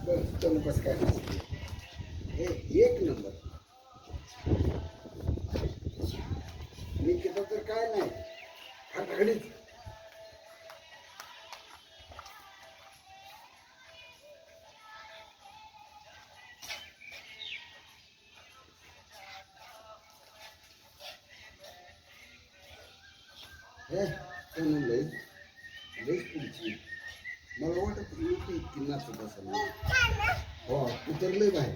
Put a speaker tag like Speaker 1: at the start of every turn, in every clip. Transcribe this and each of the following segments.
Speaker 1: बघ कसं काय नसते. हे एक नंबर. मी केलं तर काय नाही घडीच. हे लईच पुढची मला वाटत नव्हती इतकी नाचत असेल. हो तू तर लय बाहेर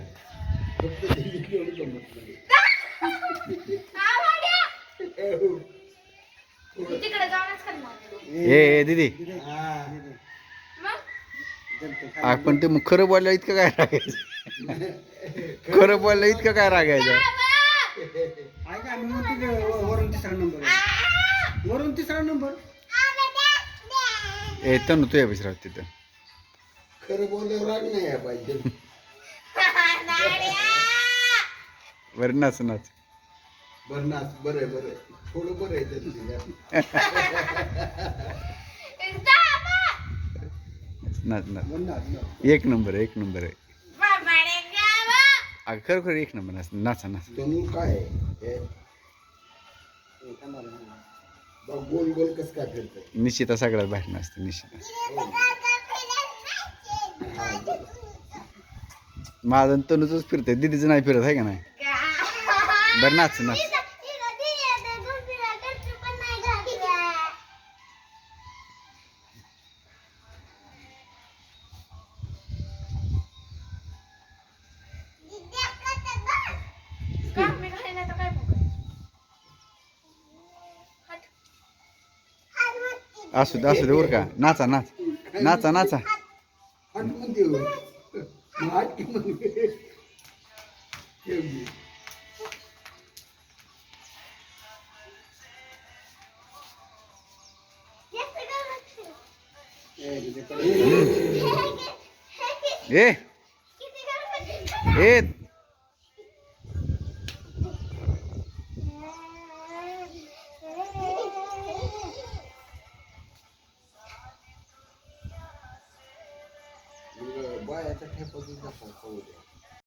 Speaker 1: फक्त एवढं गमत नाही.
Speaker 2: ए दीदी आपण ते मग खरं बोललं इतकं काय रागायचं. खरं बोललं इतकं काय रागायचं.
Speaker 1: ऐका वरून तिसरा नंबर वरून तिसरा नंबर
Speaker 2: ए तनु तू या तिथं.
Speaker 1: खरं बोलल्यावर राग नाही आहे पाहिजे.
Speaker 2: बरं नाच नाच.
Speaker 1: बरं नाच. बरं आहे बरं आहे थोडं बरं आहे
Speaker 2: नाच नाच. एक नंबर एक नंबर आहे. खरं खरं एक नंबर नाच नाचा नाच.
Speaker 1: तनु काय आहे गोल गोल कसं काय फिरतं.
Speaker 2: निश्चिता सगळ्यात बाहेर नाचते निश्चिता. माझं तनुच फिरतंय दीदीचं नाही फिरत आहे का नाही. बरं नाच नाच. असू दे बरं का. नाचा नाच नाचा नाचा.
Speaker 1: हट म्हणते हट म्हणते.
Speaker 2: ए ए
Speaker 1: बायाचा ठेपा